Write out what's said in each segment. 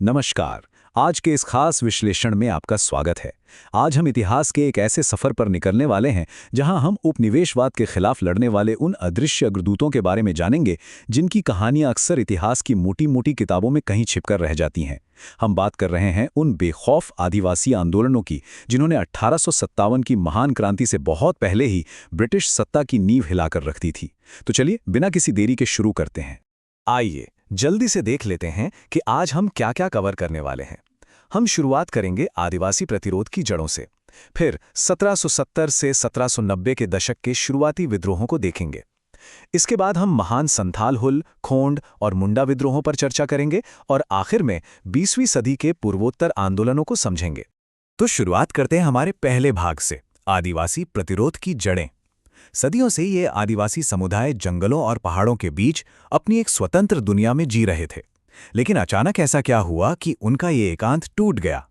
नमस्कार। आज के इस खास विश्लेषण में आपका स्वागत है। आज हम इतिहास के एक ऐसे सफर पर निकलने वाले हैं जहां हम उपनिवेशवाद के खिलाफ लड़ने वाले उन अदृश्य अग्रदूतों के बारे में जानेंगे जिनकी कहानियां अक्सर इतिहास की मोटी-मोटी किताबों में कहीं छिपकर रह जाती हैं। हम बात कर रहे हैं उन बेखौफ आदिवासी आंदोलनों की जिन्होंने 1857 की महान क्रांति से बहुत पहले ही ब्रिटिश सत्ता की नींव हिलाकर रख दी थी। तो चलिए बिना किसी देरी के शुरू करते हैं। आइए जल्दी से देख लेते हैं कि आज हम क्या-क्या कवर करने वाले हैं। हम शुरुआत करेंगे आदिवासी प्रतिरोध की जड़ों से, फिर 1770 से 1790 के दशक के शुरुआती विद्रोहों को देखेंगे। इसके बाद हम महान संथाल हुल, खोंड और मुंडा विद्रोहों पर चर्चा करेंगे और आखिर में 20वीं सदी के पूर्वोत्तर आंदोलनों को समझेंगे। तो शुरुआत करते हैं हमारे पहले भाग से, आदिवासी प्रतिरोध की जड़ें। सदियों से ये आदिवासी समुदाय जंगलों और पहाड़ों के बीच अपनी एक स्वतंत्र दुनिया में जी रहे थे, लेकिन अचानक ऐसा क्या हुआ कि उनका ये एकांत टूट गया।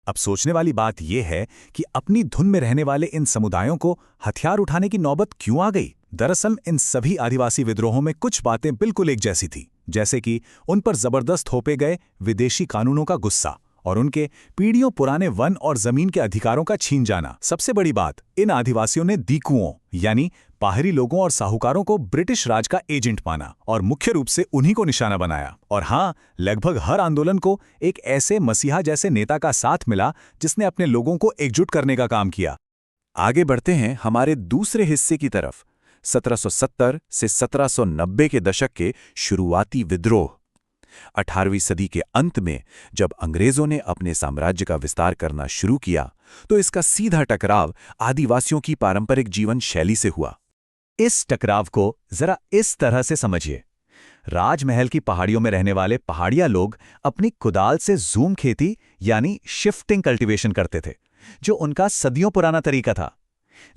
अब सोचने वाली बात यह है कि अपनी धुन में रहने वाले इन समुदायों को हथियार उठाने की नौबत क्यों आ गई। दरअसल इन सभी आदिवासी विद्रोहों में कुछ बातें बिल्कुल एक जैसी थी, जैसे कि उन पर जबरदस्त थोपे गए विदेशी कानूनों का गुस्सा और उनके पीढ़ियों पुराने वन और जमीन के अधिकारों का छीन जाना। सबसे बड़ी बात, इन आदिवासियों ने दीकुओं यानी बाहरी लोगों और साहूकारों को ब्रिटिश राज का एजेंट माना और मुख्य रूप से उन्हीं को निशाना बनाया। और हाँ, लगभग हर आंदोलन को एक ऐसे मसीहा जैसे नेता का साथ मिला जिसने अपने लोगों को एकजुट करने का काम किया। आगे बढ़ते हैं हमारे दूसरे हिस्से की तरफ, 1770 से 1790 के दशक के शुरुआती विद्रोह। 18वीं सदी के अंत में जब अंग्रेजों ने अपने साम्राज्य का विस्तार करना शुरू किया तो इसका सीधा टकराव आदिवासियों की पारंपरिक जीवन शैली से हुआ। इस टकराव को जरा इस तरह से समझिए। राजमहल की पहाड़ियों में रहने वाले पहाड़िया लोग अपनी कुदाल से जूम खेती यानी शिफ्टिंग कल्टीवेशन करते थे, जो उनका सदियों पुराना तरीका था।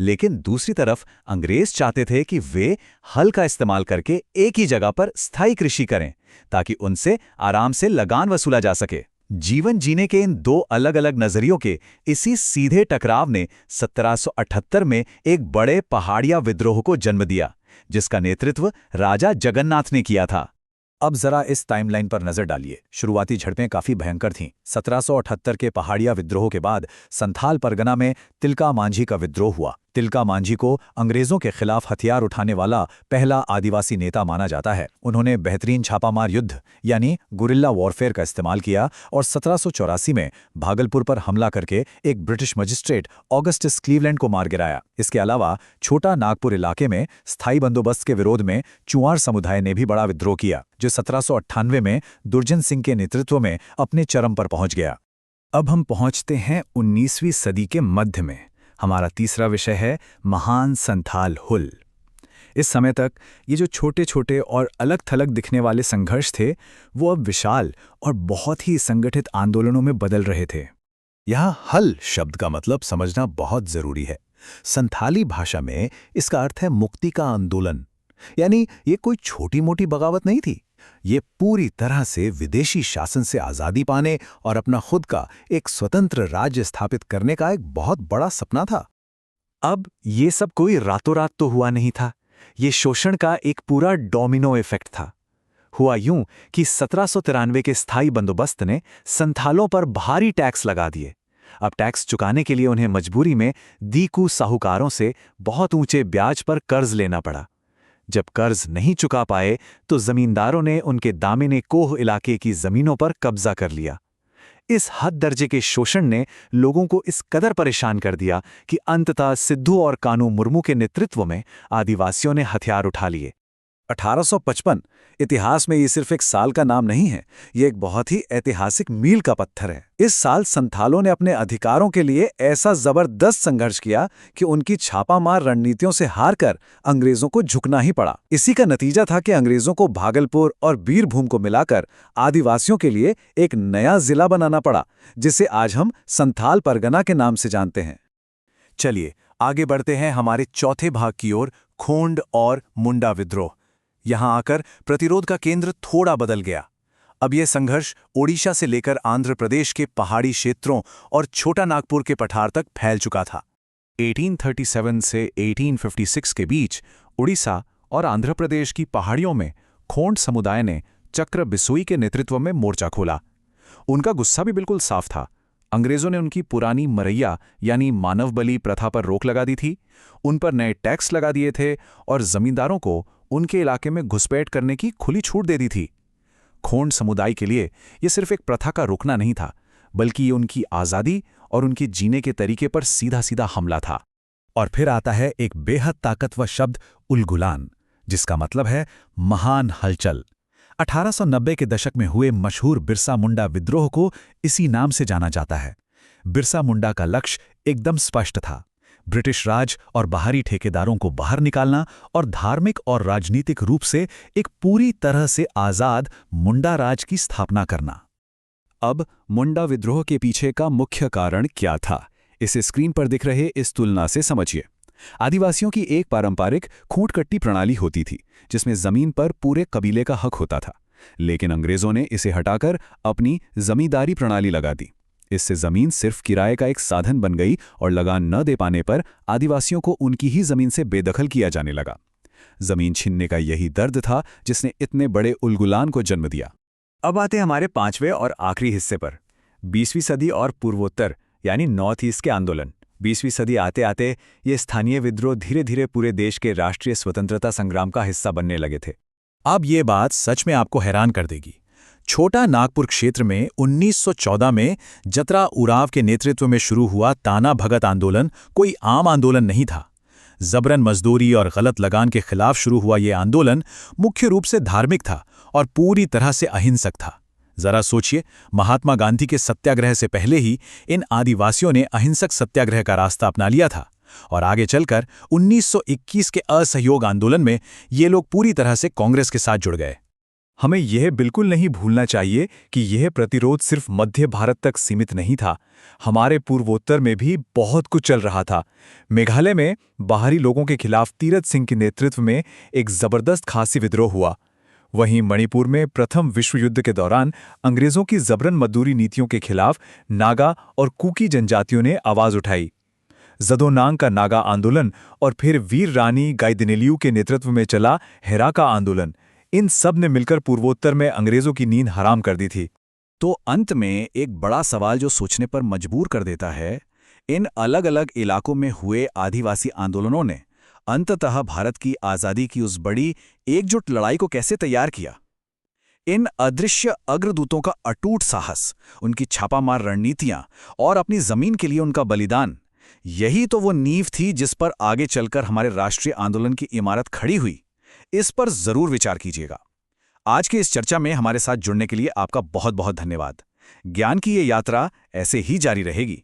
लेकिन दूसरी तरफ अंग्रेज चाहते थे कि वे हल का इस्तेमाल करके एक ही जगह पर स्थायी कृषि करें ताकि उनसे आराम से लगान वसूला जा सके। जीवन जीने के इन दो अलग अलग नजरियों के इसी सीधे टकराव ने 1778 में एक बड़े पहाड़िया विद्रोह को जन्म दिया, जिसका नेतृत्व राजा जगन्नाथ ने किया था। अब जरा इस टाइमलाइन पर नजर डालिए। शुरुआती झड़पें काफी भयंकर थीं। 1778 के पहाड़िया विद्रोह के बाद संथाल परगना में तिलका मांझी का विद्रोह हुआ। तिलका मांझी को अंग्रेजों के खिलाफ हथियार उठाने वाला पहला आदिवासी नेता माना जाता है। उन्होंने बेहतरीन छापामार युद्ध यानी गुरिल्ला वॉरफेयर का इस्तेमाल किया और 1784 में भागलपुर पर हमला करके एक ब्रिटिश मजिस्ट्रेट ऑगस्टस क्लीवलैंड को मार गिराया। इसके अलावा छोटा नागपुर इलाके में स्थायी बंदोबस्त के विरोध में चुआर समुदाय ने भी बड़ा विद्रोह किया, जो 1798 में दुर्जन सिंह के नेतृत्व में अपने चरम पर पहुंच गया। अब हम पहुंचते हैं 19वीं सदी के मध्य में। हमारा तीसरा विषय है महान संथाल हुल। इस समय तक ये जो छोटे छोटे और अलग थलग दिखने वाले संघर्ष थे, वो अब विशाल और बहुत ही संगठित आंदोलनों में बदल रहे थे। यहाँ हल शब्द का मतलब समझना बहुत जरूरी है। संथाली भाषा में इसका अर्थ है मुक्ति का आंदोलन, यानी ये कोई छोटी मोटी बगावत नहीं थी। ये पूरी तरह से विदेशी शासन से आज़ादी पाने और अपना खुद का एक स्वतंत्र राज्य स्थापित करने का एक बहुत बड़ा सपना था। अब ये सब कोई रातों रात तो हुआ नहीं था। ये शोषण का एक पूरा डोमिनो इफेक्ट था। हुआ यूं कि 1793 के स्थायी बंदोबस्त ने संथालों पर भारी टैक्स लगा दिए। अब टैक्स चुकाने के लिए उन्हें मजबूरी में दीकू साहूकारों से बहुत ऊंचे ब्याज पर कर्ज लेना पड़ा। जब कर्ज नहीं चुका पाए तो जमींदारों ने उनके दामिने कोह इलाके की जमीनों पर कब्जा कर लिया। इस हद दर्जे के शोषण ने लोगों को इस कदर परेशान कर दिया कि अंततः सिद्धू और कानू मुर्मू के नेतृत्व में आदिवासियों ने हथियार उठा लिए। 1855 इतिहास में ये सिर्फ एक साल का नाम नहीं है, ये एक बहुत ही ऐतिहासिक मील का पत्थर है। इस साल संथालों ने अपने अधिकारों के लिए ऐसा जबरदस्त संघर्ष किया कि उनकी छापामार रणनीतियों से हारकर अंग्रेजों को झुकना ही पड़ा। इसी का नतीजा था कि अंग्रेजों को भागलपुर और बीरभूम को मिलाकर आदिवासियों के लिए एक नया जिला बनाना पड़ा, जिसे आज हम संथाल परगना के नाम से जानते हैं। चलिए आगे बढ़ते हैं हमारे चौथे भाग की ओर, खोंड और मुंडा विद्रोह। यहां आकर प्रतिरोध का केंद्र थोड़ा बदल गया। अब यह संघर्ष ओडिशा से लेकर आंध्र प्रदेश के पहाड़ी क्षेत्रों और छोटा नागपुर के पठार तक फैल चुका था। 1837 से 1856 के बीच उड़ीसा और आंध्र प्रदेश की पहाड़ियों में खोंड समुदाय ने चक्र बिसोई के नेतृत्व में मोर्चा खोला। उनका गुस्सा भी बिल्कुल साफ था। अंग्रेजों ने उनकी पुरानी मरैया यानी मानव बलि प्रथा पर रोक लगा दी थी, उन पर नए टैक्स लगा दिए थे और जमींदारों को उनके इलाके में घुसपैठ करने की खुली छूट दे दी थी। खोंड समुदाय के लिए यह सिर्फ एक प्रथा का रुकना नहीं था, बल्कि ये उनकी आज़ादी और उनके जीने के तरीके पर सीधा सीधा हमला था। और फिर आता है एक बेहद ताकतवर शब्द उलगुलान, जिसका मतलब है महान हलचल। 1890 के दशक में हुए मशहूर बिरसा मुंडा विद्रोह को इसी नाम से जाना जाता है। बिरसा मुंडा का लक्ष्य एकदम स्पष्ट था, ब्रिटिश राज और बाहरी ठेकेदारों को बाहर निकालना और धार्मिक और राजनीतिक रूप से एक पूरी तरह से आज़ाद मुंडा राज की स्थापना करना। अब मुंडा विद्रोह के पीछे का मुख्य कारण क्या था, इसे स्क्रीन पर दिख रहे इस तुलना से समझिए। आदिवासियों की एक पारंपरिक खूंट-कट्टी प्रणाली होती थी, जिसमें जमीन पर पूरे कबीले का हक होता था। लेकिन अंग्रेजों ने इसे हटाकर अपनी जमींदारी प्रणाली लगा दी। इससे जमीन सिर्फ किराए का एक साधन बन गई और लगान न दे पाने पर आदिवासियों को उनकी ही जमीन से बेदखल किया जाने लगा। जमीन छीनने का यही दर्द था जिसने इतने बड़े उलगुलान को जन्म दिया। अब आते हमारे पांचवें और आखिरी हिस्से पर, 20वीं सदी और पूर्वोत्तर यानी नॉर्थ ईस्ट के आंदोलन। 20वीं सदी आते आते ये स्थानीय विद्रोह धीरे धीरे पूरे देश के राष्ट्रीय स्वतंत्रता संग्राम का हिस्सा बनने लगे थे। अब ये बात सच में आपको हैरान कर देगी। छोटा नागपुर क्षेत्र में 1914 में जतरा उराव के नेतृत्व में शुरू हुआ ताना भगत आंदोलन कोई आम आंदोलन नहीं था। जबरन मजदूरी और गलत लगान के खिलाफ शुरू हुआ ये आंदोलन मुख्य रूप से धार्मिक था और पूरी तरह से अहिंसक था। जरा सोचिए, महात्मा गांधी के सत्याग्रह से पहले ही इन आदिवासियों ने अहिंसक सत्याग्रह का रास्ता अपना लिया था और आगे चलकर 1921 के असहयोग आंदोलन में ये लोग पूरी तरह से कांग्रेस के साथ जुड़ गए। हमें यह बिल्कुल नहीं भूलना चाहिए कि यह प्रतिरोध सिर्फ मध्य भारत तक सीमित नहीं था, हमारे पूर्वोत्तर में भी बहुत कुछ चल रहा था। मेघालय में बाहरी लोगों के खिलाफ तीरथ सिंह के नेतृत्व में एक जबरदस्त खासी विद्रोह हुआ। वहीं मणिपुर में प्रथम विश्व युद्ध के दौरान अंग्रेजों की जबरन मजदूरी नीतियों के खिलाफ नागा और कुकी जनजातियों ने आवाज उठाई। जदोनांग का नागा आंदोलन और फिर वीर रानी गाइदिनेलियू के नेतृत्व में चला हेराका आंदोलन, इन सब ने मिलकर पूर्वोत्तर में अंग्रेजों की नींद हराम कर दी थी। तो अंत में एक बड़ा सवाल जो सोचने पर मजबूर कर देता है, इन अलग अलग इलाकों में हुए आदिवासी आंदोलनों ने अंततः भारत की आज़ादी की उस बड़ी एकजुट लड़ाई को कैसे तैयार किया। इन अदृश्य अग्रदूतों का अटूट साहस, उनकी छापामार रणनीतियां और अपनी जमीन के लिए उनका बलिदान, यही तो वो नींव थी जिस पर आगे चलकर हमारे राष्ट्रीय आंदोलन की इमारत खड़ी हुई। इस पर जरूर विचार कीजिएगा। आज की इस चर्चा में हमारे साथ जुड़ने के लिए आपका बहुत बहुत धन्यवाद। ज्ञान की ये यात्रा ऐसे ही जारी रहेगी।